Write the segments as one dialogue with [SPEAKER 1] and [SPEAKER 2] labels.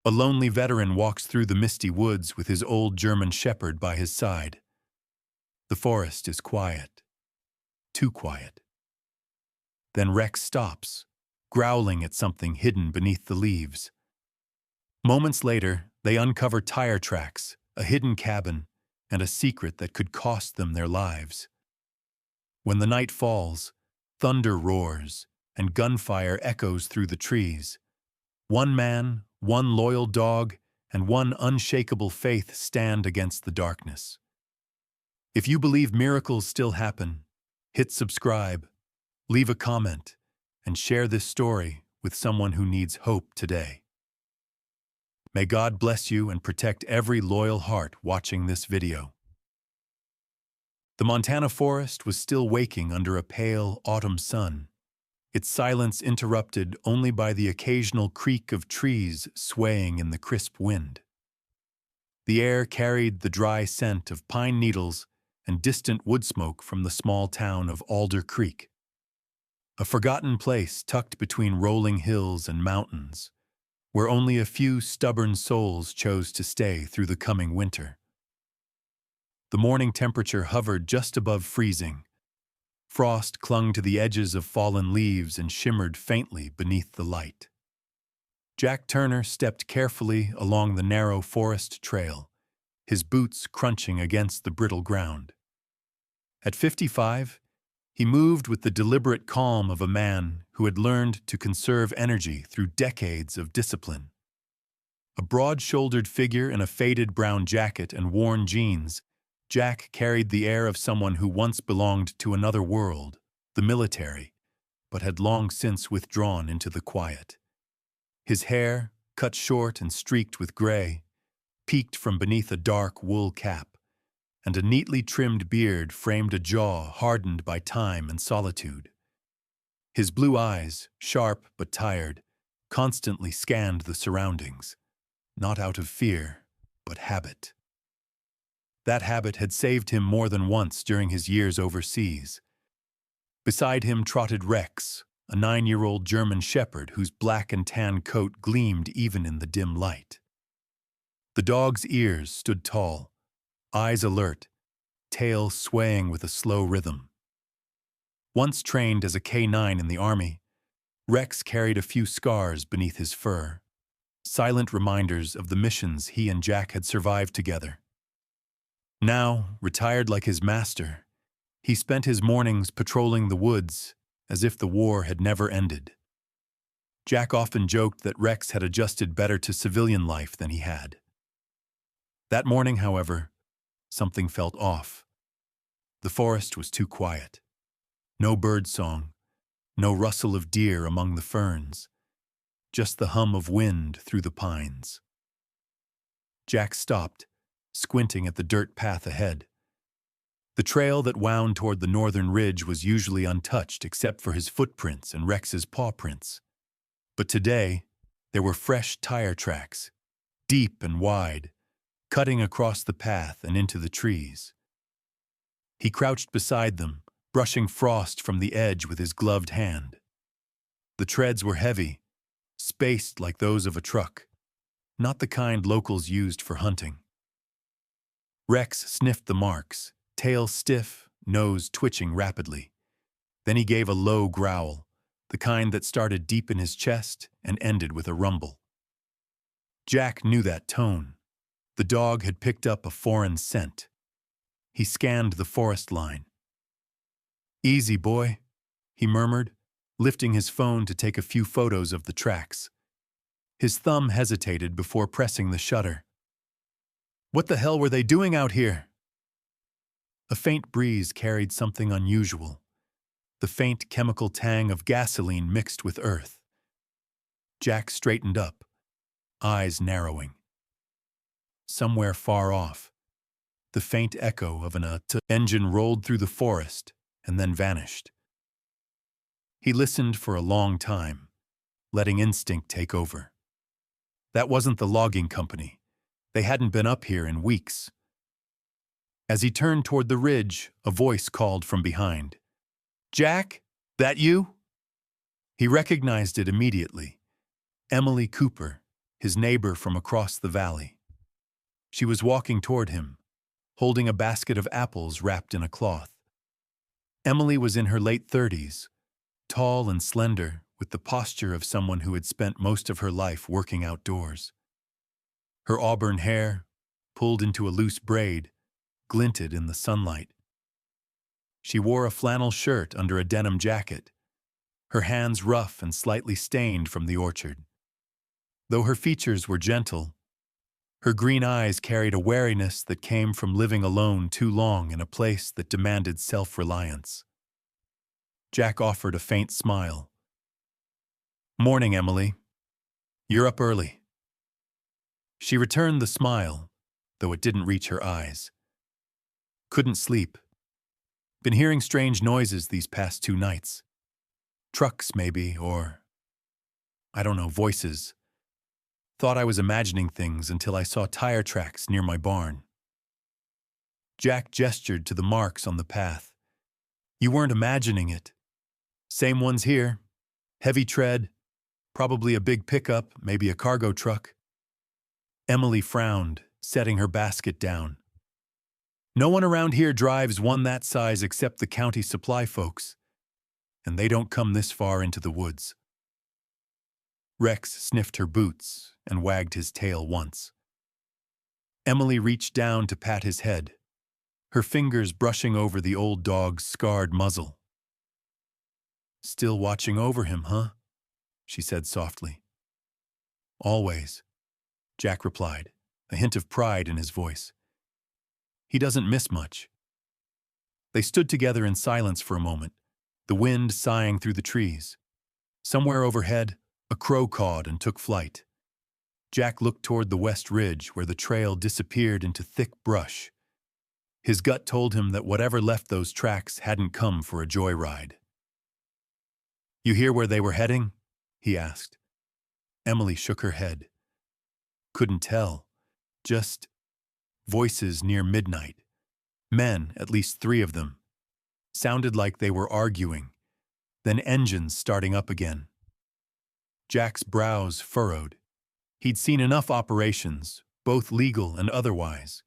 [SPEAKER 1] A lonely veteran walks through the misty woods with his old German shepherd by his side. The forest is quiet, too quiet. Then Rex stops, growling at something hidden beneath the leaves. Moments later, they uncover tire tracks, a hidden cabin, and a secret that could cost them their lives. When the night falls, thunder roars, and gunfire echoes through the trees. One man, one loyal dog, and one unshakable faith stand against the darkness. If you believe miracles still happen, hit subscribe, leave a comment, and share this story with someone who needs hope today. May God bless you and protect every loyal heart watching this video. The Montana forest was still waking under a pale autumn sun, its silence interrupted only by the occasional creak of trees swaying in the crisp wind. The air carried the dry scent of pine needles and distant wood smoke from the small town of Alder Creek, a forgotten place tucked between rolling hills and mountains, where only a few stubborn souls chose to stay through the coming winter. The morning temperature hovered just above freezing. Frost clung to the edges of fallen leaves and shimmered faintly beneath the light. Jack Turner stepped carefully along the narrow forest trail, his boots crunching against the brittle ground. At 55, he moved with the deliberate calm of a man who had learned to conserve energy through decades of discipline. A broad-shouldered figure in a faded brown jacket and worn jeans, Jack carried the air of someone who once belonged to another world, the military, but had long since withdrawn into the quiet. His hair, cut short and streaked with gray, peeked from beneath a dark wool cap, and a neatly trimmed beard framed a jaw hardened by time and solitude. His blue eyes, sharp but tired, constantly scanned the surroundings, not out of fear, but habit. That habit had saved him more than once during his years overseas. Beside him trotted Rex, a 9-year-old German shepherd whose black and tan coat gleamed even in the dim light. The dog's ears stood tall, eyes alert, tail swaying with a slow rhythm. Once trained as a K-9 in the Army, Rex carried a few scars beneath his fur, silent reminders of the missions he and Jack had survived together. Now, retired like his master, he spent his mornings patrolling the woods as if the war had never ended. Jack often joked that Rex had adjusted better to civilian life than he had. That morning, however, something felt off. The forest was too quiet. No birdsong, no rustle of deer among the ferns, just the hum of wind through the pines. Jack stopped, squinting at the dirt path ahead. The trail that wound toward the northern ridge was usually untouched except for his footprints and Rex's paw prints. But today, there were fresh tire tracks, deep and wide, cutting across the path and into the trees. He crouched beside them, brushing frost from the edge with his gloved hand. The treads were heavy, spaced like those of a truck, not the kind locals used for hunting. Rex sniffed the marks, tail stiff, nose twitching rapidly. Then he gave a low growl, the kind that started deep in his chest and ended with a rumble. Jack knew that tone. The dog had picked up a foreign scent. He scanned the forest line. "Easy, boy," he murmured, lifting his phone to take a few photos of the tracks. His thumb hesitated before pressing the shutter. What the hell were they doing out here? A faint breeze carried something unusual, the faint chemical tang of gasoline mixed with earth. Jack straightened up, eyes narrowing. Somewhere far off, the faint echo of an engine rolled through the forest and then vanished. He listened for a long time, letting instinct take over. That wasn't the logging company. They hadn't been up here in weeks. As he turned toward the ridge, a voice called from behind. "Jack, that you?" He recognized it immediately. Emily Cooper, his neighbor from across the valley. She was walking toward him, holding a basket of apples wrapped in a cloth. Emily was in her late 30s, tall and slender, with the posture of someone who had spent most of her life working outdoors. Her auburn hair, pulled into a loose braid, glinted in the sunlight. She wore a flannel shirt under a denim jacket, her hands rough and slightly stained from the orchard. Though her features were gentle, her green eyes carried a wariness that came from living alone too long in a place that demanded self-reliance. Jack offered a faint smile. "Morning, Emily. You're up early." She returned the smile, though it didn't reach her eyes. "Couldn't sleep. Been hearing strange noises these past 2 nights. Trucks, maybe, or, I don't know, voices. Thought I was imagining things until I saw tire tracks near my barn." Jack gestured to the marks on the path. "You weren't imagining it. Same ones here. Heavy tread, probably a big pickup, maybe a cargo truck." Emily frowned, setting her basket down. "No one around here drives one that size except the county supply folks, and they don't come this far into the woods." Rex sniffed her boots and wagged his tail once. Emily reached down to pat his head, her fingers brushing over the old dog's scarred muzzle. "Still watching over him, huh?" she said softly. "Always," Jack replied, a hint of pride in his voice. "He doesn't miss much." They stood together in silence for a moment, the wind sighing through the trees. Somewhere overhead, a crow cawed and took flight. Jack looked toward the west ridge where the trail disappeared into thick brush. His gut told him that whatever left those tracks hadn't come for a joyride. "You hear where they were heading?" he asked. Emily shook her head. "Couldn't tell. Just voices near midnight. Men, at least 3 of them. Sounded like they were arguing. Then engines starting up again." Jack's brows furrowed. He'd seen enough operations, both legal and otherwise,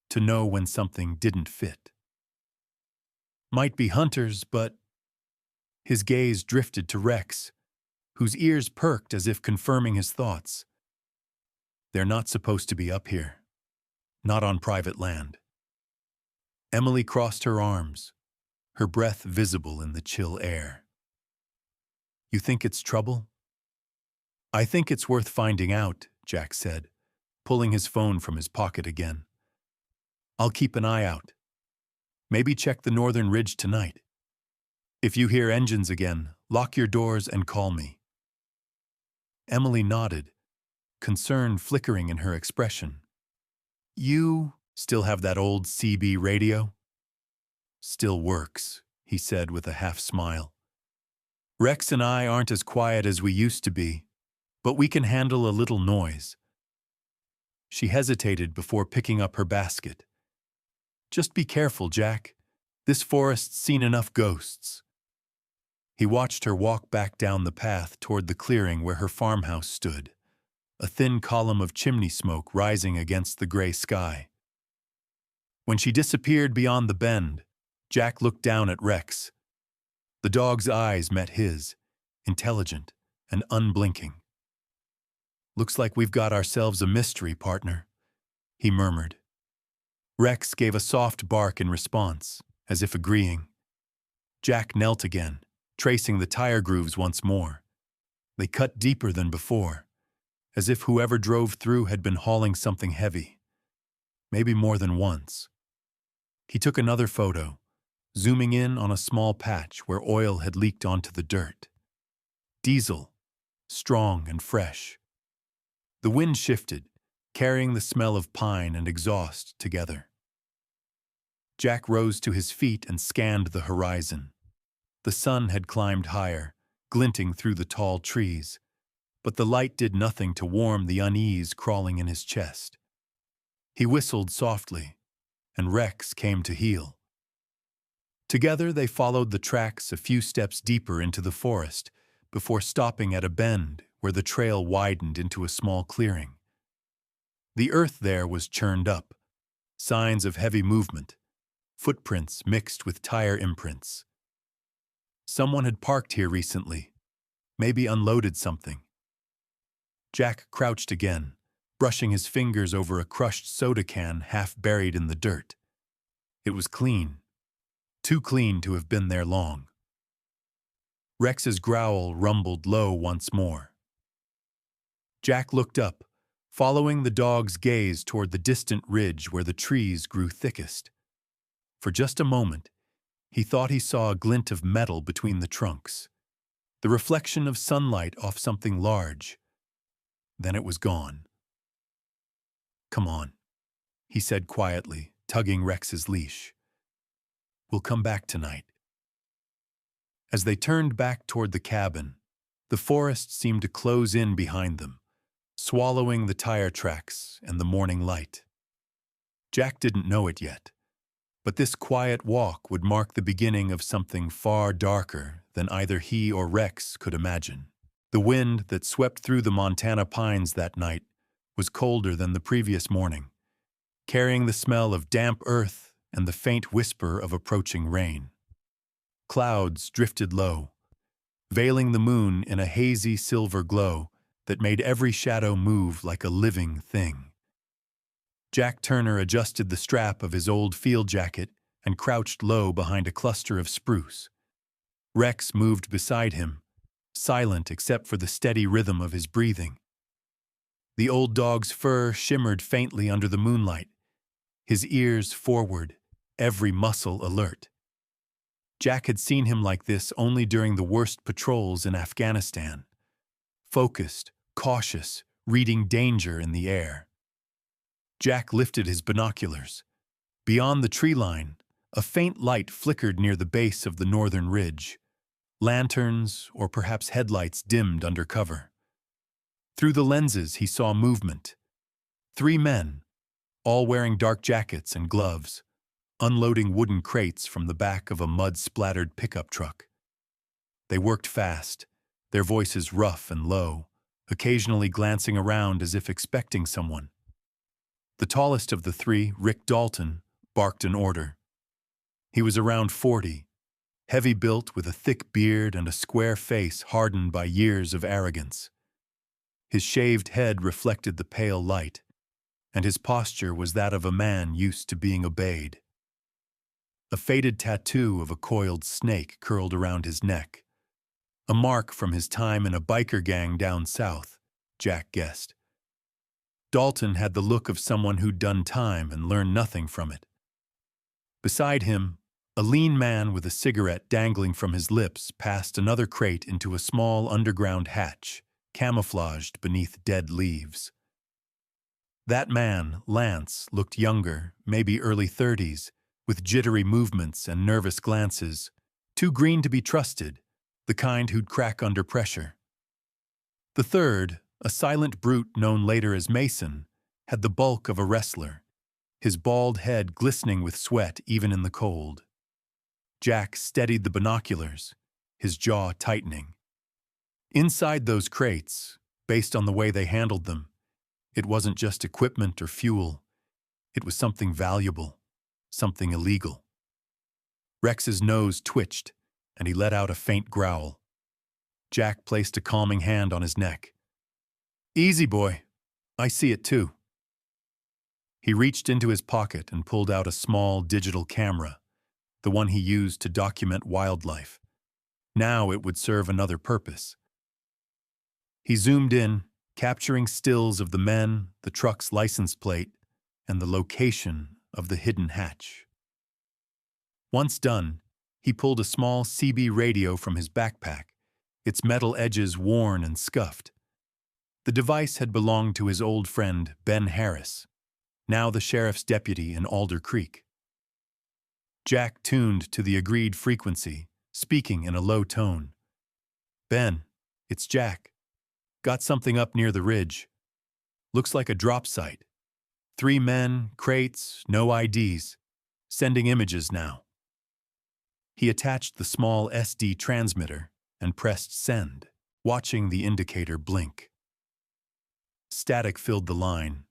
[SPEAKER 1] to know when something didn't fit. "Might be hunters, but—" His gaze drifted to Rex, whose ears perked as if confirming his thoughts. "They're not supposed to be up here. Not on private land." Emily crossed her arms, her breath visible in the chill air. "You think it's trouble?" "I think it's worth finding out," Jack said, pulling his phone from his pocket again. "I'll keep an eye out. Maybe check the northern ridge tonight. If you hear engines again, lock your doors and call me." Emily nodded, concern flickering in her expression. "You still have that old CB radio?" "Still works," he said with a half smile. "Rex and I aren't as quiet as we used to be, but we can handle a little noise." She hesitated before picking up her basket. "Just be careful, Jack. This forest's seen enough ghosts." He watched her walk back down the path toward the clearing where her farmhouse stood, a thin column of chimney smoke rising against the gray sky. When she disappeared beyond the bend, Jack looked down at Rex. The dog's eyes met his, intelligent and unblinking. "Looks like we've got ourselves a mystery, partner," he murmured. Rex gave a soft bark in response, as if agreeing. Jack knelt again, tracing the tire grooves once more. They cut deeper than before, as if whoever drove through had been hauling something heavy. Maybe more than once. He took another photo, zooming in on a small patch where oil had leaked onto the dirt. Diesel, strong and fresh. The wind shifted, carrying the smell of pine and exhaust together. Jack rose to his feet and scanned the horizon. The sun had climbed higher, glinting through the tall trees, but the light did nothing to warm the unease crawling in his chest. He whistled softly, and Rex came to heel. Together they followed the tracks a few steps deeper into the forest before stopping at a bend where the trail widened into a small clearing. The earth there was churned up, signs of heavy movement, footprints mixed with tire imprints. Someone had parked here recently, maybe unloaded something. Jack crouched again, brushing his fingers over a crushed soda can half buried in the dirt. It was clean, too clean to have been there long. Rex's growl rumbled low once more. Jack looked up, following the dog's gaze toward the distant ridge where the trees grew thickest. For just a moment, he thought he saw a glint of metal between the trunks, the reflection of sunlight off something large. Then it was gone. "Come on," he said quietly, tugging Rex's leash. "We'll come back tonight." As they turned back toward the cabin, the forest seemed to close in behind them, swallowing the tire tracks and the morning light. Jack didn't know it yet, but this quiet walk would mark the beginning of something far darker than either he or Rex could imagine. The wind that swept through the Montana pines that night was colder than the previous morning, carrying the smell of damp earth and the faint whisper of approaching rain. Clouds drifted low, veiling the moon in a hazy silver glow that made every shadow move like a living thing. Jack Turner adjusted the strap of his old field jacket and crouched low behind a cluster of spruce. Rex moved beside him, silent except for the steady rhythm of his breathing. The old dog's fur shimmered faintly under the moonlight, his ears forward, every muscle alert. Jack had seen him like this only during the worst patrols in Afghanistan. Focused, cautious, reading danger in the air. Jack lifted his binoculars. Beyond the tree line, a faint light flickered near the base of the northern ridge. Lanterns, or perhaps headlights, dimmed under cover. Through the lenses, he saw movement. 3 men, all wearing dark jackets and gloves, unloading wooden crates from the back of a mud-splattered pickup truck. They worked fast, their voices rough and low, occasionally glancing around as if expecting someone. The tallest of the 3, Rick Dalton, barked an order. He was around 40, heavy-built with a thick beard and a square face hardened by years of arrogance. His shaved head reflected the pale light, and his posture was that of a man used to being obeyed. A faded tattoo of a coiled snake curled around his neck, a mark from his time in a biker gang down south, Jack guessed. Dalton had the look of someone who'd done time and learned nothing from it. Beside him, a lean man with a cigarette dangling from his lips passed another crate into a small underground hatch, camouflaged beneath dead leaves. That man, Lance, looked younger, maybe early 30s, with jittery movements and nervous glances, too green to be trusted, the kind who'd crack under pressure. The third, a silent brute known later as Mason, had the bulk of a wrestler, his bald head glistening with sweat even in the cold. Jack steadied the binoculars, his jaw tightening. Inside those crates, based on the way they handled them, it wasn't just equipment or fuel. It was something valuable, something illegal. Rex's nose twitched, and he let out a faint growl. Jack placed a calming hand on his neck. "Easy, boy. I see it too." He reached into his pocket and pulled out a small digital camera, the one he used to document wildlife. Now it would serve another purpose. He zoomed in, capturing stills of the men, the truck's license plate, and the location of the hidden hatch. Once done, he pulled a small CB radio from his backpack, its metal edges worn and scuffed. The device had belonged to his old friend, Ben Harris, now the sheriff's deputy in Alder Creek. Jack tuned to the agreed frequency, speaking in a low tone. "Ben, it's Jack. Got something up near the ridge. Looks like a drop site. 3 men, crates, no IDs. Sending images now." He attached the small SD transmitter and pressed send. watching the indicator blink. Static filled the line,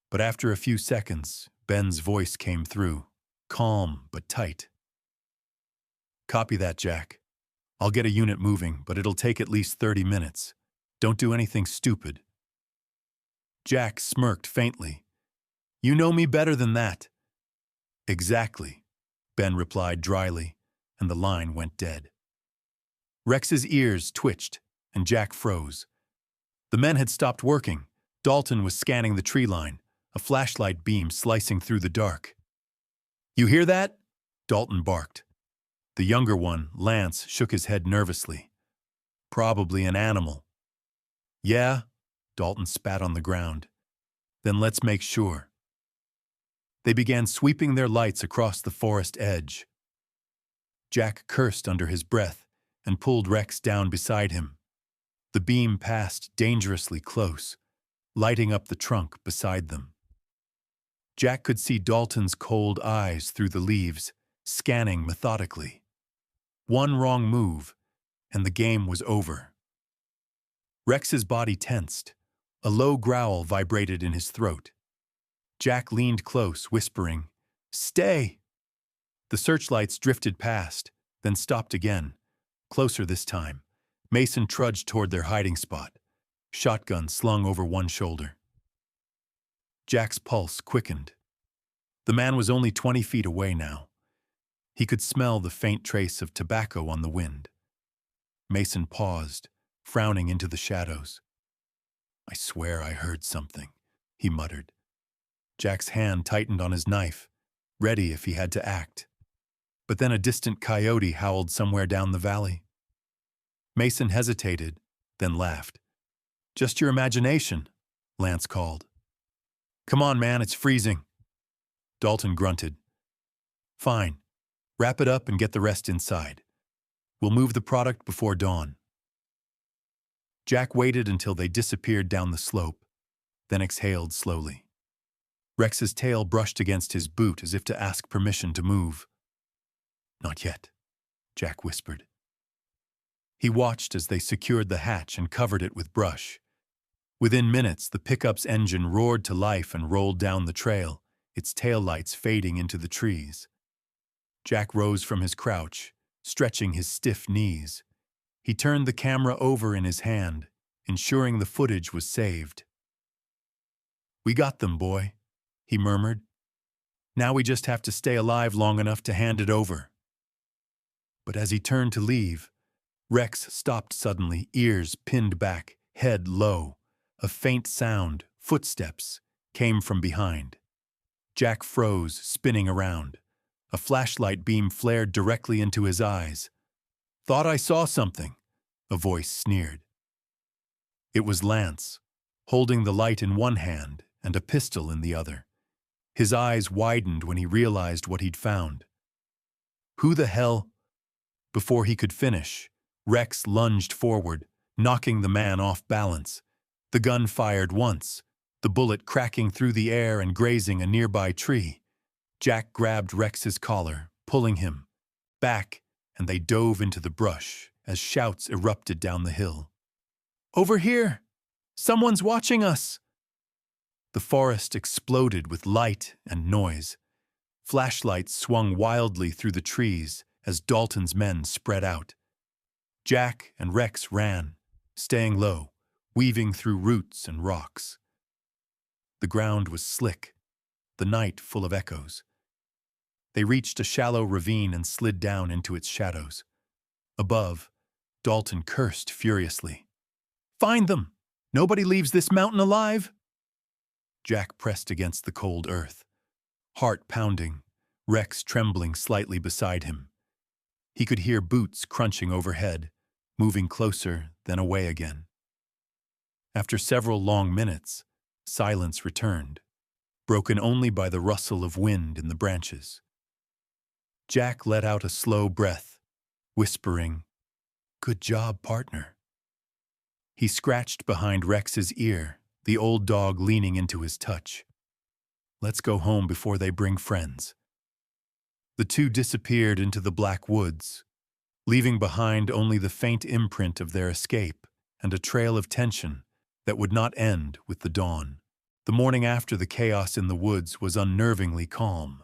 [SPEAKER 1] but after a few seconds, Ben's voice came through, calm but tight. "Copy that, Jack. I'll get a unit moving, but it'll take at least 30 minutes. Don't do anything stupid." Jack smirked faintly. "You know me better than that." "Exactly," Ben replied dryly, and the line went dead. Rex's ears twitched, and Jack froze. The men had stopped working. Dalton was scanning the tree line, a flashlight beam slicing through the dark. "You hear that?" Dalton barked. The younger one, Lance, shook his head nervously. "Probably an animal." "Yeah," Dalton spat on the ground. "Then let's make sure." They began sweeping their lights across the forest edge. Jack cursed under his breath and pulled Rex down beside him. The beam passed dangerously close, lighting up the trunk beside them. Jack could see Dalton's cold eyes through the leaves, scanning methodically. One wrong move, and the game was over. Rex's body tensed. A low growl vibrated in his throat. Jack leaned close, whispering, "Stay!" The searchlights drifted past, then stopped again, closer this time. Mason trudged toward their hiding spot, shotgun slung over one shoulder. Jack's pulse quickened. The man was only 20 feet away now. He could smell the faint trace of tobacco on the wind. Mason paused, frowning into the shadows. "I swear I heard something," he muttered. Jack's hand tightened on his knife, ready if he had to act. But then a distant coyote howled somewhere down the valley. Mason hesitated, then laughed. "Just your imagination," Lance called. "Come on, man, it's freezing." Dalton grunted. "Fine. Wrap it up and get the rest inside. We'll move the product before dawn." Jack waited until they disappeared down the slope, then exhaled slowly. Rex's tail brushed against his boot as if to ask permission to move. "Not yet," Jack whispered. He watched as they secured the hatch and covered it with brush. Within minutes, the pickup's engine roared to life and rolled down the trail, its taillights fading into the trees. Jack rose from his crouch, stretching his stiff knees. He turned the camera over in his hand, ensuring the footage was saved. "We got them, boy," he murmured. "Now we just have to stay alive long enough to hand it over." But as he turned to leave, Rex stopped suddenly, ears pinned back, head low. A faint sound, footsteps, came from behind. Jack froze, spinning around. A flashlight beam flared directly into his eyes. "Thought I saw something," a voice sneered. It was Lance, holding the light in one hand and a pistol in the other. His eyes widened when he realized what he'd found. "Who the hell?" Before he could finish, Rex lunged forward, knocking the man off balance. The gun fired once, the bullet cracking through the air and grazing a nearby tree. Jack grabbed Rex's collar, pulling him back, and they dove into the brush as shouts erupted down the hill. "Over here! Someone's watching us!" The forest exploded with light and noise. Flashlights swung wildly through the trees as Dalton's men spread out. Jack and Rex ran, staying low, weaving through roots and rocks. The ground was slick, the night full of echoes. They reached a shallow ravine and slid down into its shadows. Above, Dalton cursed furiously. "Find them! Nobody leaves this mountain alive!" Jack pressed against the cold earth, heart pounding, Rex trembling slightly beside him. He could hear boots crunching overhead, moving closer, then away again. After several long minutes, silence returned, broken only by the rustle of wind in the branches. Jack let out a slow breath, whispering, "Good job, partner." He scratched behind Rex's ear, the old dog leaning into his touch. "Let's go home before they bring friends." The two disappeared into the black woods, leaving behind only the faint imprint of their escape and a trail of tension that would not end with the dawn. The morning after the chaos in the woods was unnervingly calm.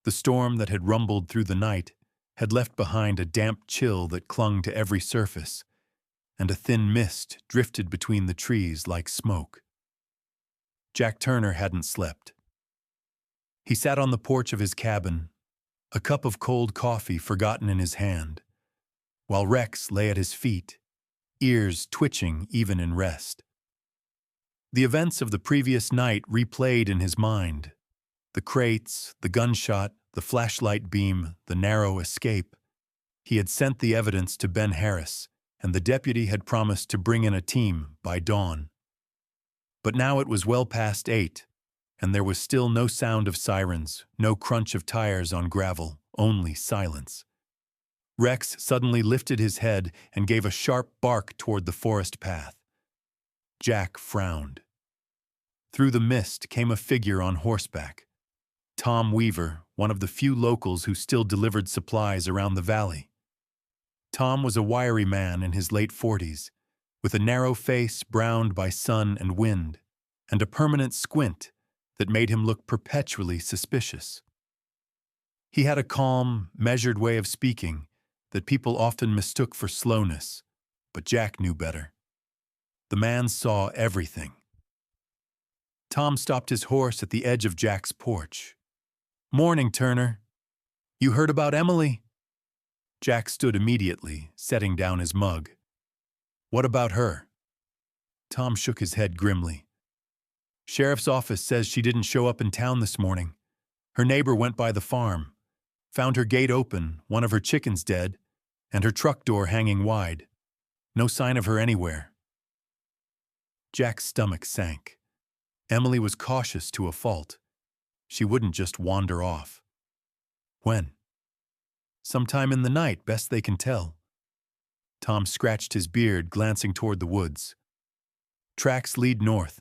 [SPEAKER 1] The storm that had rumbled through the night had left behind a damp chill that clung to every surface, and a thin mist drifted between the trees like smoke. Jack Turner hadn't slept. He sat on the porch of his cabin, a cup of cold coffee forgotten in his hand, while Rex lay at his feet, ears twitching even in rest. The events of the previous night replayed in his mind. The crates, the gunshot, the flashlight beam, the narrow escape. He had sent the evidence to Ben Harris, and the deputy had promised to bring in a team by dawn. But now it was well past 8, and there was still no sound of sirens, no crunch of tires on gravel, only silence. Rex suddenly lifted his head and gave a sharp bark toward the forest path. Jack frowned. Through the mist came a figure on horseback. Tom Weaver, one of the few locals who still delivered supplies around the valley. Tom was a wiry man in his late 40s, with a narrow face browned by sun and wind, and a permanent squint that made him look perpetually suspicious. He had a calm, measured way of speaking that people often mistook for slowness, but Jack knew better. The man saw everything. Tom stopped his horse at the edge of Jack's porch. "Morning, Turner. You heard about Emily?" Jack stood immediately, setting down his mug. "What about her?" Tom shook his head grimly. "Sheriff's office says she didn't show up in town this morning. Her neighbor went by the farm, found her gate open, one of her chickens dead, and her truck door hanging wide. No sign of her anywhere." Jack's stomach sank. Emily was cautious to a fault. She wouldn't just wander off. When? Sometime in the night, best they can tell. Tom scratched his beard, glancing toward the woods. "Tracks lead north.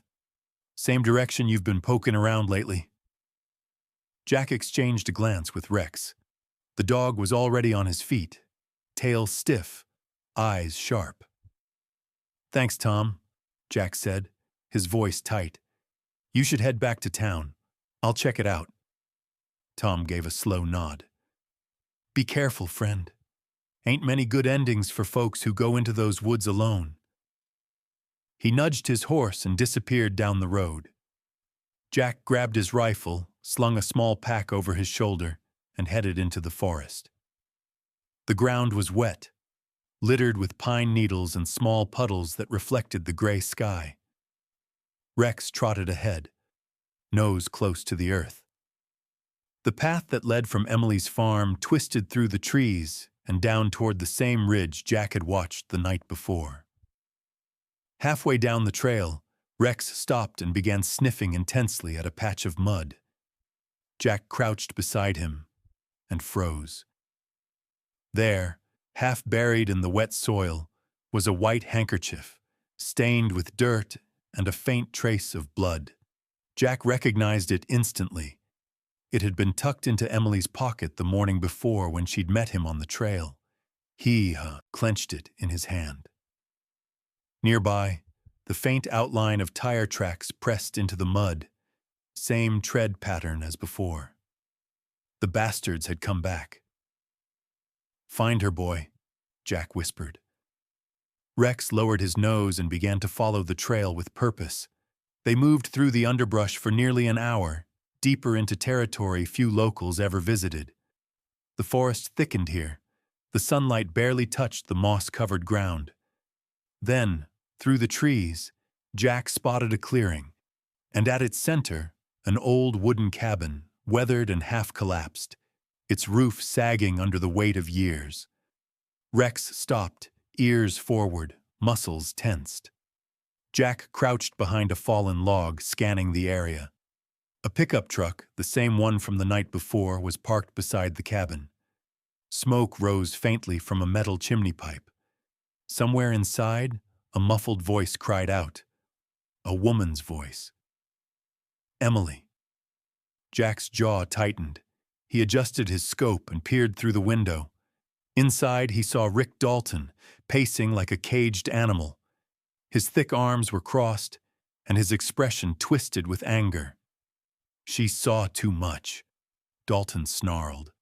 [SPEAKER 1] Same direction you've been poking around lately." Jack exchanged a glance with Rex. The dog was already on his feet, tail stiff, eyes sharp. "Thanks, Tom," Jack said, his voice tight. "You should head back to town. I'll check it out." Tom gave a slow nod. "Be careful, friend. Ain't many good endings for folks who go into those woods alone." He nudged his horse and disappeared down the road. Jack grabbed his rifle, slung a small pack over his shoulder, and headed into the forest. The ground was wet, littered with pine needles and small puddles that reflected the gray sky. Rex trotted ahead, nose close to the earth. The path that led from Emily's farm twisted through the trees and down toward the same ridge Jack had watched the night before. Halfway down the trail, Rex stopped and began sniffing intensely at a patch of mud. Jack crouched beside him and froze. There, half buried in the wet soil, was a white handkerchief, stained with dirt and a faint trace of blood. Jack recognized it instantly. It had been tucked into Emily's pocket the morning before when she'd met him on the trail. He clenched it in his hand. Nearby, the faint outline of tire tracks pressed into the mud, same tread pattern as before. The bastards had come back. "Find her, boy," Jack whispered. Rex lowered his nose and began to follow the trail with purpose. They moved through the underbrush for nearly an hour, deeper into territory few locals ever visited. The forest thickened here. The sunlight barely touched the moss-covered ground. Then, through the trees, Jack spotted a clearing, and at its center, an old wooden cabin, weathered and half-collapsed, its roof sagging under the weight of years. Rex stopped, ears forward, muscles tensed. Jack crouched behind a fallen log, scanning the area. A pickup truck, the same one from the night before, was parked beside the cabin. Smoke rose faintly from a metal chimney pipe. Somewhere inside, a muffled voice cried out. A woman's voice. "Emily." Jack's jaw tightened. He adjusted his scope and peered through the window. Inside, he saw Rick Dalton, pacing like a caged animal, His thick arms were crossed, and his expression twisted with anger. "She saw too much," Dalton snarled.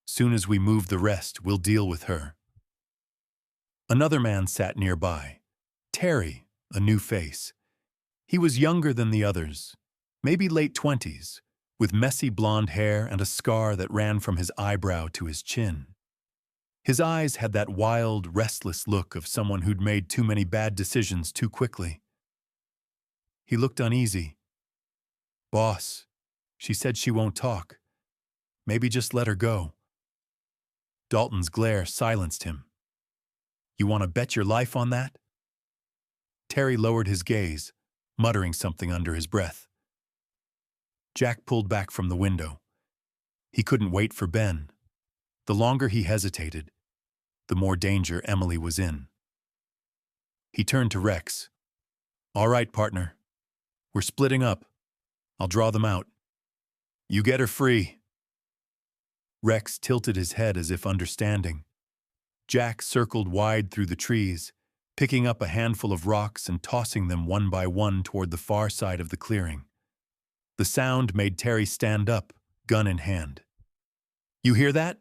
[SPEAKER 1] "Soon as we move the rest, we'll deal with her." Another man sat nearby. Terry, a new face. He was younger than the others, maybe late 20s, with messy blonde hair and a scar that ran from his eyebrow to his chin. His eyes had that wild, restless look of someone who'd made too many bad decisions too quickly. He looked uneasy. "Boss, she said she won't talk. Maybe just let her go." Dalton's glare silenced him. "You want to bet your life on that?" Terry lowered his gaze, muttering something under his breath. Jack pulled back from the window. He couldn't wait for Ben. The longer he hesitated, the more danger Emily was in. He turned to Rex. "All right, partner. We're splitting up. I'll draw them out. You get her free." Rex tilted his head as if understanding. Jack circled wide through the trees, picking up a handful of rocks and tossing them one by one toward the far side of the clearing. The sound made Terry stand up, gun in hand. "You hear that?"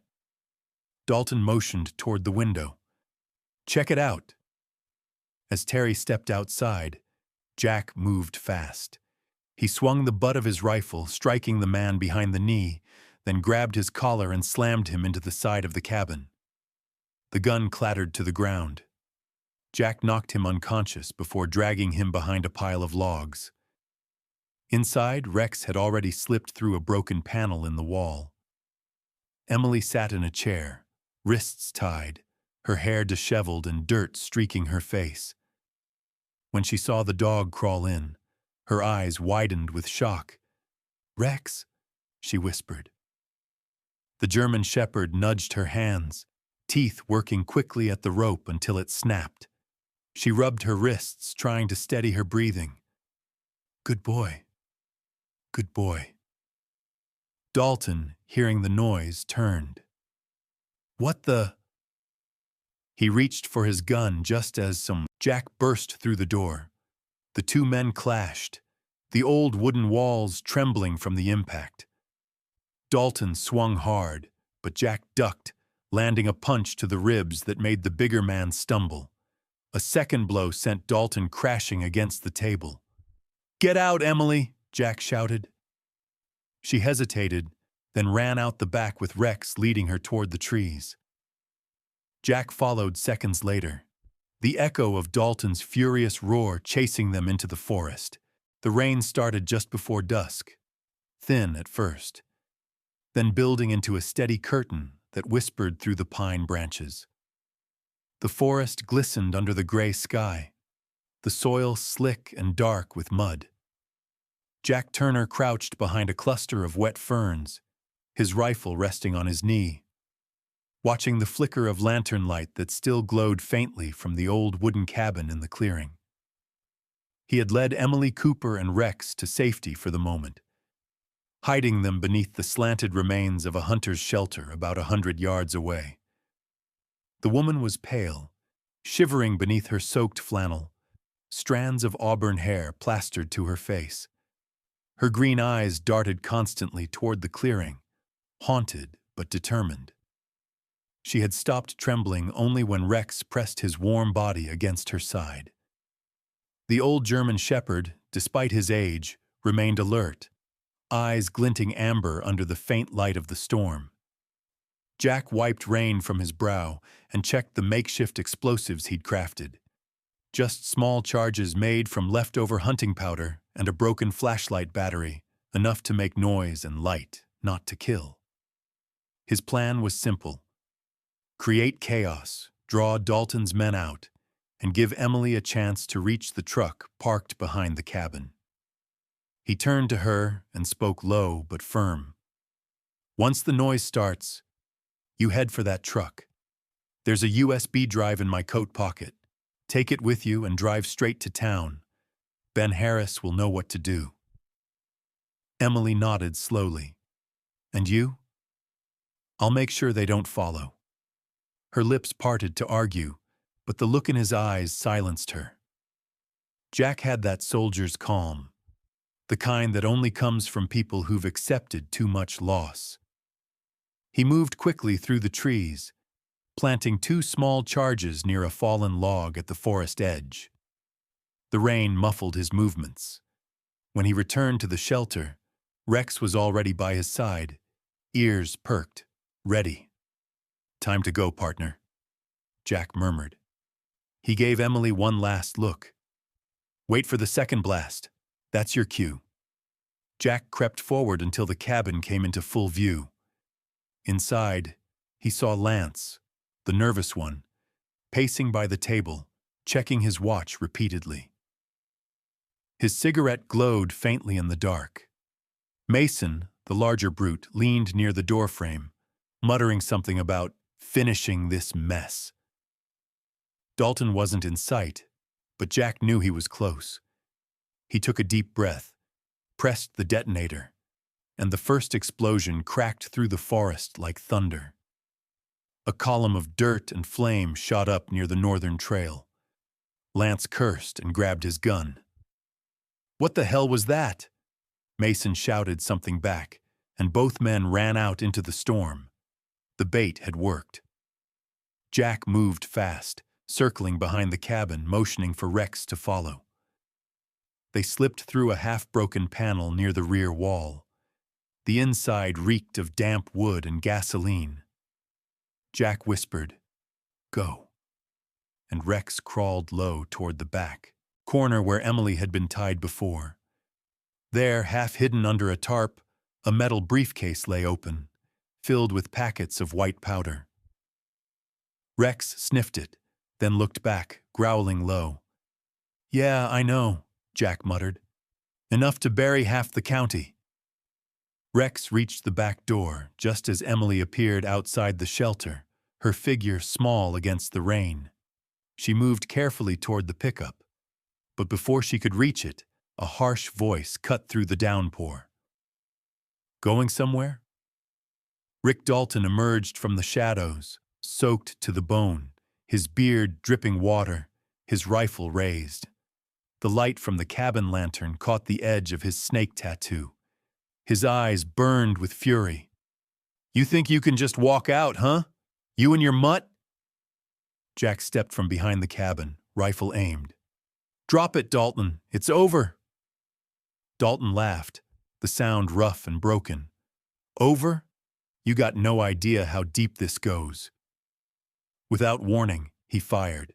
[SPEAKER 1] Dalton motioned toward the window. "Check it out." As Terry stepped outside, Jack moved fast. He swung the butt of his rifle, striking the man behind the knee, then grabbed his collar and slammed him into the side of the cabin. The gun clattered to the ground. Jack knocked him unconscious before dragging him behind a pile of logs. Inside, Rex had already slipped through a broken panel in the wall. Emily sat in a chair, wrists tied, her hair disheveled and dirt streaking her face. When she saw the dog crawl in, her eyes widened with shock. "Rex," she whispered. The German shepherd nudged her hands, teeth working quickly at the rope until it snapped. She rubbed her wrists, trying to steady her breathing. "Good boy. Good boy." Dalton, hearing the noise, turned. "What the—" He reached for his gun just as Jack burst through the door. The two men clashed, the old wooden walls trembling from the impact. Dalton swung hard, but Jack ducked, landing a punch to the ribs that made the bigger man stumble. A second blow sent Dalton crashing against the table. "Get out, Emily!" Jack shouted. She hesitated, then ran out the back with Rex leading her toward the trees. Jack followed seconds later, the echo of Dalton's furious roar chasing them into the forest. The rain started just before dusk, thin at first, then building into a steady curtain that whispered through the pine branches. The forest glistened under the gray sky, the soil slick and dark with mud. Jack Turner crouched behind a cluster of wet ferns, his rifle resting on his knee, watching the flicker of lantern light that still glowed faintly from the old wooden cabin in the clearing. He had led Emily Cooper and Rex to safety for the moment, hiding them beneath the slanted remains of a hunter's shelter about 100 yards away. The woman was pale, shivering beneath her soaked flannel, strands of auburn hair plastered to her face. Her green eyes darted constantly toward the clearing, haunted but determined. She had stopped trembling only when Rex pressed his warm body against her side. The old German shepherd, despite his age, remained alert, eyes glinting amber under the faint light of the storm. Jack wiped rain from his brow and checked the makeshift explosives he'd crafted. Just small charges made from leftover hunting powder and a broken flashlight battery, enough to make noise and light, not to kill. His plan was simple. Create chaos, draw Dalton's men out, and give Emily a chance to reach the truck parked behind the cabin. He turned to her and spoke low but firm. "Once the noise starts, you head for that truck. There's a USB drive in my coat pocket. Take it with you and drive straight to town. Ben Harris will know what to do." Emily nodded slowly. "And you?" "I'll make sure they don't follow." Her lips parted to argue, but the look in his eyes silenced her. Jack had that soldier's calm, the kind that only comes from people who've accepted too much loss. He moved quickly through the trees, planting 2 small charges near a fallen log at the forest edge. The rain muffled his movements. When he returned to the shelter, Rex was already by his side, ears perked, ready. "Time to go, partner," Jack murmured. He gave Emily one last look. "Wait for the second blast. That's your cue." Jack crept forward until the cabin came into full view. Inside, he saw Lance, the nervous one, pacing by the table, checking his watch repeatedly. His cigarette glowed faintly in the dark. Mason, the larger brute, leaned near the doorframe, muttering something about finishing this mess. Dalton wasn't in sight, but Jack knew he was close. He took a deep breath, pressed the detonator, and the first explosion cracked through the forest like thunder. A column of dirt and flame shot up near the northern trail. Lance cursed and grabbed his gun. "What the hell was that?" Mason shouted something back, and both men ran out into the storm. The bait had worked. Jack moved fast, circling behind the cabin, motioning for Rex to follow. They slipped through a half-broken panel near the rear wall. The inside reeked of damp wood and gasoline. Jack whispered, "Go," and Rex crawled low toward the back corner where Emily had been tied before. There, half hidden under a tarp, a metal briefcase lay open, filled with packets of white powder. Rex sniffed it, then looked back, growling low. "Yeah, I know," Jack muttered. "Enough to bury half the county." Rex reached the back door just as Emily appeared outside the shelter, her figure small against the rain. She moved carefully toward the pickup, but before she could reach it, a harsh voice cut through the downpour. "Going somewhere?" Rick Dalton emerged from the shadows, soaked to the bone, his beard dripping water, his rifle raised. The light from the cabin lantern caught the edge of his snake tattoo. His eyes burned with fury. "You think you can just walk out, huh? You and your mutt?" Jack stepped from behind the cabin, rifle aimed. "Drop it, Dalton. It's over." Dalton laughed, the sound rough and broken. "Over? You got no idea how deep this goes." Without warning, he fired.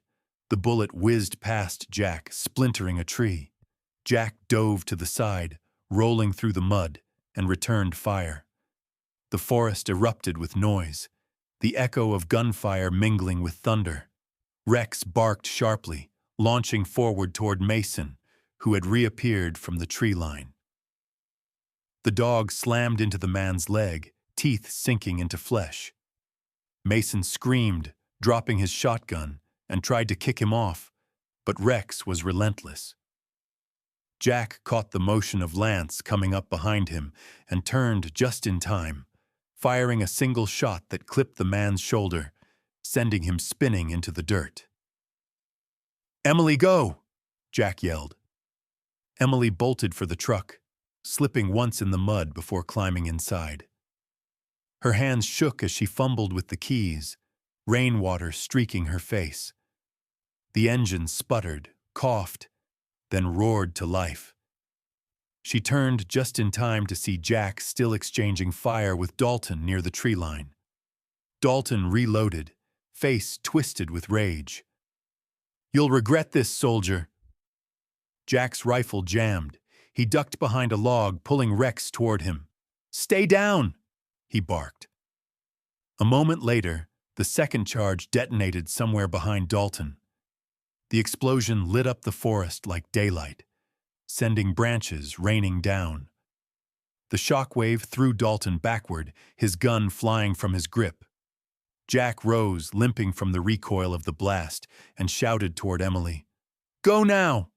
[SPEAKER 1] The bullet whizzed past Jack, splintering a tree. Jack dove to the side, rolling through the mud, and returned fire. The forest erupted with noise, the echo of gunfire mingling with thunder. Rex barked sharply, launching forward toward Mason, who had reappeared from the tree line. The dog slammed into the man's leg, teeth sinking into flesh. Mason screamed, dropping his shotgun, and tried to kick him off, but Rex was relentless. Jack caught the motion of Lance coming up behind him and turned just in time, firing a single shot that clipped the man's shoulder, sending him spinning into the dirt. "Emily, go!" Jack yelled. Emily bolted for the truck, slipping once in the mud before climbing inside. Her hands shook as she fumbled with the keys, rainwater streaking her face. The engine sputtered, coughed, then roared to life. She turned just in time to see Jack still exchanging fire with Dalton near the tree line. Dalton reloaded, face twisted with rage. "You'll regret this, soldier." Jack's rifle jammed. He ducked behind a log, pulling Rex toward him. "Stay down!" he barked. A moment later, the second charge detonated somewhere behind Dalton. The explosion lit up the forest like daylight, sending branches raining down. The shockwave threw Dalton backward, his gun flying from his grip. Jack rose, limping from the recoil of the blast, and shouted toward Emily. "Go now!"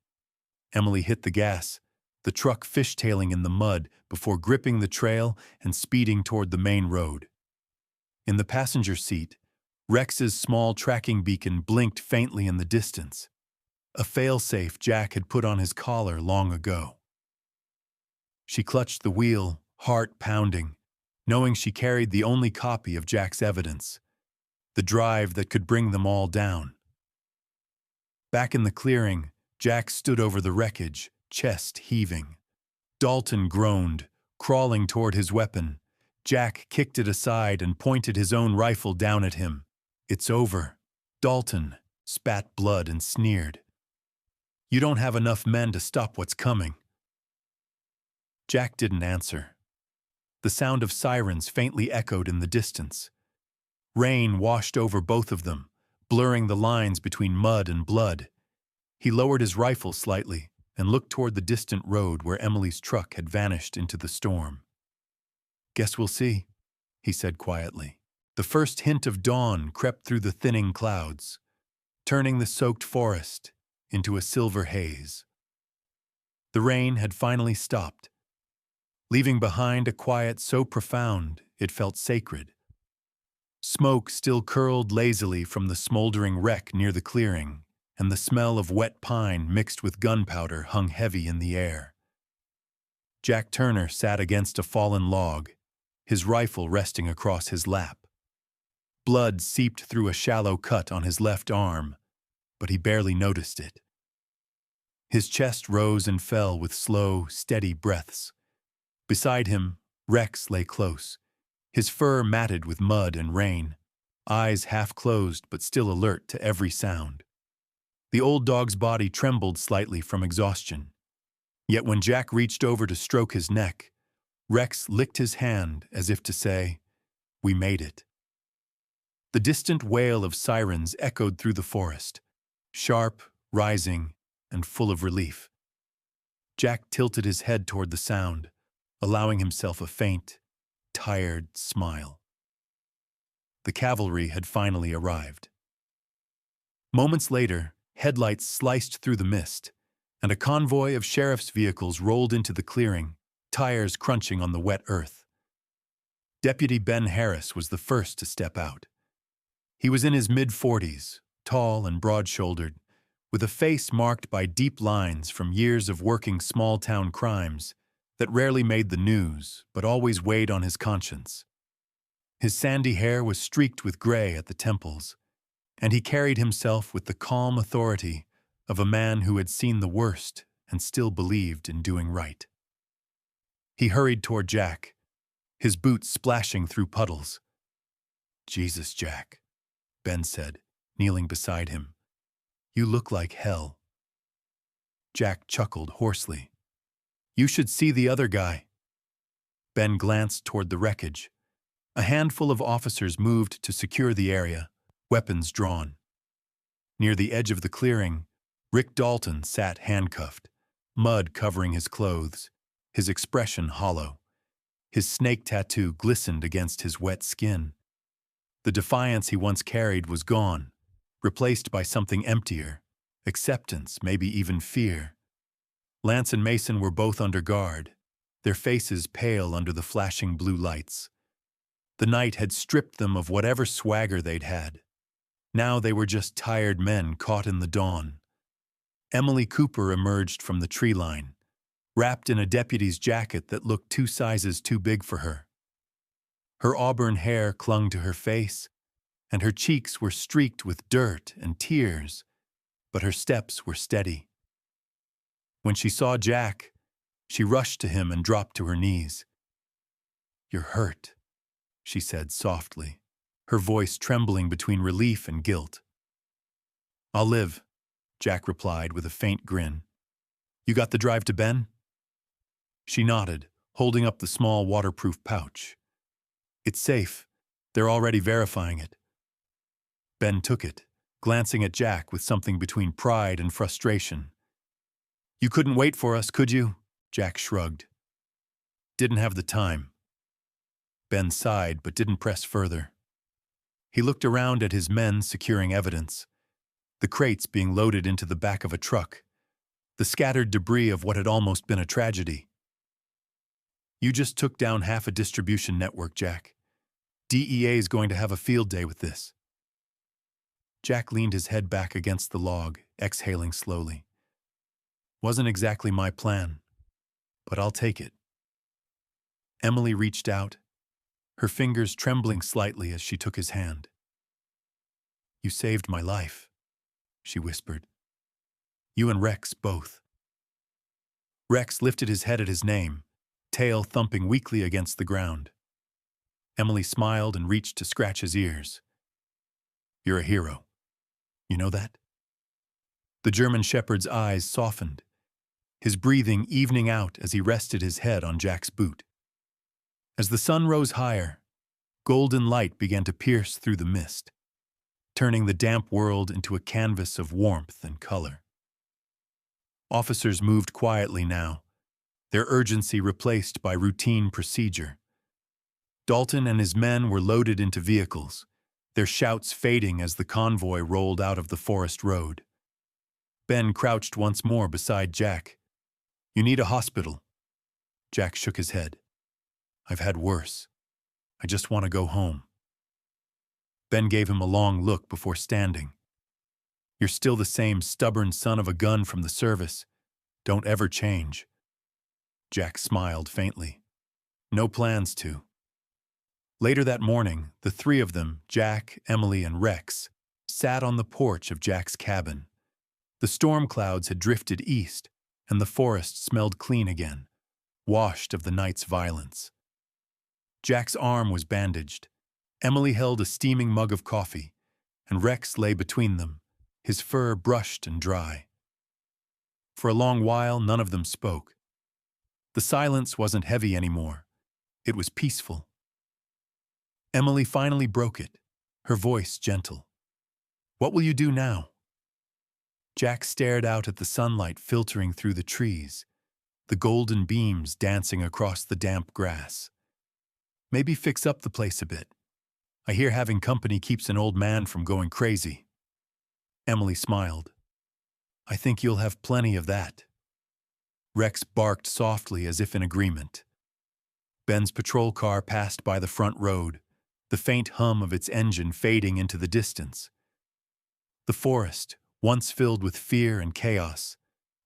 [SPEAKER 1] Emily hit the gas, the truck fishtailing in the mud before gripping the trail and speeding toward the main road. In the passenger seat, Rex's small tracking beacon blinked faintly in the distance. a failsafe Jack had put on his collar long ago. She clutched the wheel, heart pounding, knowing she carried the only copy of Jack's evidence, the drive that could bring them all down. Back in the clearing, Jack stood over the wreckage, chest heaving. Dalton groaned, crawling toward his weapon. Jack kicked it aside and pointed his own rifle down at him. "It's over." Dalton spat blood and sneered. "You don't have enough men to stop what's coming." Jack didn't answer. The sound of sirens faintly echoed in the distance. Rain washed over both of them, blurring the lines between mud and blood. He lowered his rifle slightly and looked toward the distant road where Emily's truck had vanished into the storm. "Guess we'll see," he said quietly. The first hint of dawn crept through the thinning clouds, turning the soaked forest into a silver haze. The rain had finally stopped, leaving behind a quiet so profound it felt sacred. Smoke still curled lazily from the smoldering wreck near the clearing, and the smell of wet pine mixed with gunpowder hung heavy in the air. Jack Turner sat against a fallen log, his rifle resting across his lap. Blood seeped through a shallow cut on his left arm, but he barely noticed it. His chest rose and fell with slow, steady breaths. Beside him, Rex lay close, his fur matted with mud and rain, eyes half closed but still alert to every sound. The old dog's body trembled slightly from exhaustion. Yet when Jack reached over to stroke his neck, Rex licked his hand as if to say, "We made it." The distant wail of sirens echoed through the forest, sharp, rising, and full of relief. Jack tilted his head toward the sound, allowing himself a faint, tired smile. The cavalry had finally arrived. Moments later, headlights sliced through the mist, and a convoy of sheriff's vehicles rolled into the clearing, tires crunching on the wet earth. Deputy Ben Harris was the first to step out. He was in his mid-40s, tall and broad-shouldered, with a face marked by deep lines from years of working small-town crimes that rarely made the news but always weighed on his conscience. His sandy hair was streaked with gray at the temples, and he carried himself with the calm authority of a man who had seen the worst and still believed in doing right. He hurried toward Jack, his boots splashing through puddles. "Jesus, Jack," Ben said, kneeling beside him. "You look like hell." Jack chuckled hoarsely. "You should see the other guy." Ben glanced toward the wreckage. A handful of officers moved to secure the area, weapons drawn. Near the edge of the clearing, Rick Dalton sat handcuffed, mud covering his clothes, his expression hollow. His snake tattoo glistened against his wet skin. The defiance he once carried was gone, replaced by something emptier, acceptance, maybe even fear. Lance and Mason were both under guard, their faces pale under the flashing blue lights. The night had stripped them of whatever swagger they'd had. Now they were just tired men caught in the dawn. Emily Cooper emerged from the tree line, wrapped in a deputy's jacket that looked 2 sizes too big for her. Her auburn hair clung to her face, and her cheeks were streaked with dirt and tears, but her steps were steady. When she saw Jack, she rushed to him and dropped to her knees. "You're hurt," she said softly, her voice trembling between relief and guilt. "I'll live," Jack replied with a faint grin. "You got the drive to Ben?" She nodded, holding up the small waterproof pouch. "It's safe. They're already verifying it." Ben took it, glancing at Jack with something between pride and frustration. "You couldn't wait for us, could you?" Jack shrugged. "Didn't have the time." Ben sighed but didn't press further. He looked around at his men securing evidence, the crates being loaded into the back of a truck, the scattered debris of what had almost been a tragedy. "You just took down half a distribution network, Jack. DEA's going to have a field day with this." Jack leaned his head back against the log, exhaling slowly. Wasn't exactly my plan, but I'll take it. Emily reached out, her fingers trembling slightly as she took his hand. You saved my life, she whispered. You and Rex both. Rex lifted his head at his name, tail thumping weakly against the ground. Emily smiled and reached to scratch his ears. You're a hero. You know that? The German shepherd's eyes softened, his breathing evening out as he rested his head on Jack's boot. As the sun rose higher, golden light began to pierce through the mist, turning the damp world into a canvas of warmth and color. Officers moved quietly now, their urgency replaced by routine procedure. Dalton and his men were loaded into vehicles, their shouts fading as the convoy rolled out of the forest road. Ben crouched once more beside Jack. You need a hospital. Jack shook his head. I've had worse. I just want to go home. Ben gave him a long look before standing. You're still the same stubborn son of a gun from the service. Don't ever change. Jack smiled faintly. No plans to. Later that morning, the three of them, Jack, Emily, and Rex, sat on the porch of Jack's cabin. The storm clouds had drifted east, and the forest smelled clean again, washed of the night's violence. Jack's arm was bandaged. Emily held a steaming mug of coffee, and Rex lay between them, his fur brushed and dry. For a long while, none of them spoke. The silence wasn't heavy anymore. It was peaceful. Emily finally broke it, her voice gentle. What will you do now? Jack stared out at the sunlight filtering through the trees, the golden beams dancing across the damp grass. Maybe fix up the place a bit. I hear having company keeps an old man from going crazy. Emily smiled. I think you'll have plenty of that. Rex barked softly as if in agreement. Ben's patrol car passed by the front road, the faint hum of its engine fading into the distance. The forest, once filled with fear and chaos,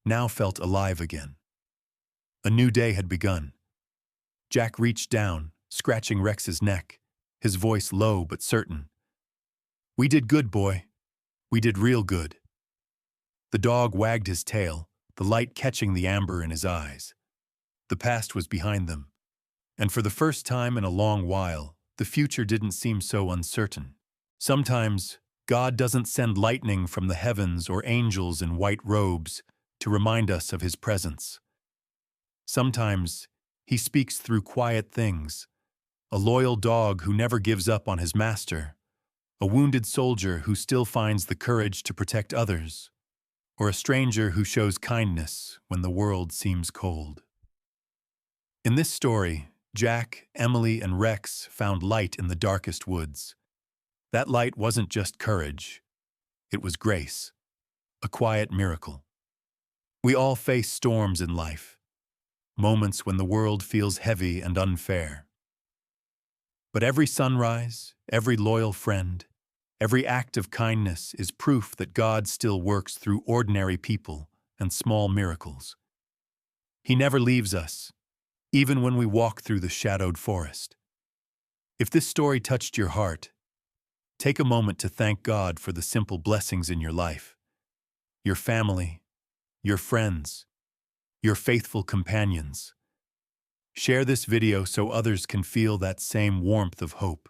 [SPEAKER 1] now felt alive again. A new day had begun. Jack reached down, scratching Rex's neck, his voice low but certain. We did good, boy. We did real good. The dog wagged his tail, the light catching the amber in his eyes. The past was behind them, and for the first time in a long while, the future didn't seem so uncertain. Sometimes, God doesn't send lightning from the heavens or angels in white robes to remind us of His presence. Sometimes, He speaks through quiet things, a loyal dog who never gives up on his master, a wounded soldier who still finds the courage to protect others, or a stranger who shows kindness when the world seems cold. In this story, Jack, Emily, and Rex found light in the darkest woods. That light wasn't just courage. It was grace, a quiet miracle. We all face storms in life, moments when the world feels heavy and unfair. But every sunrise, every loyal friend, every act of kindness is proof that God still works through ordinary people and small miracles. He never leaves us, even when we walk through the shadowed forest. If this story touched your heart, take a moment to thank God for the simple blessings in your life, your family, your friends, your faithful companions. Share this video so others can feel that same warmth of hope.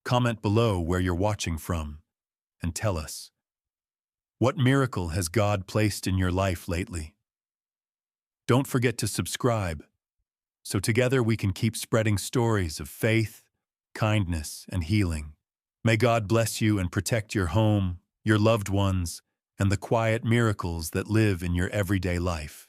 [SPEAKER 1] Comment below where you're watching from and tell us, what miracle has God placed in your life lately? Don't forget to subscribe, so together we can keep spreading stories of faith, kindness, and healing. May God bless you and protect your home, your loved ones, and the quiet miracles that live in your everyday life.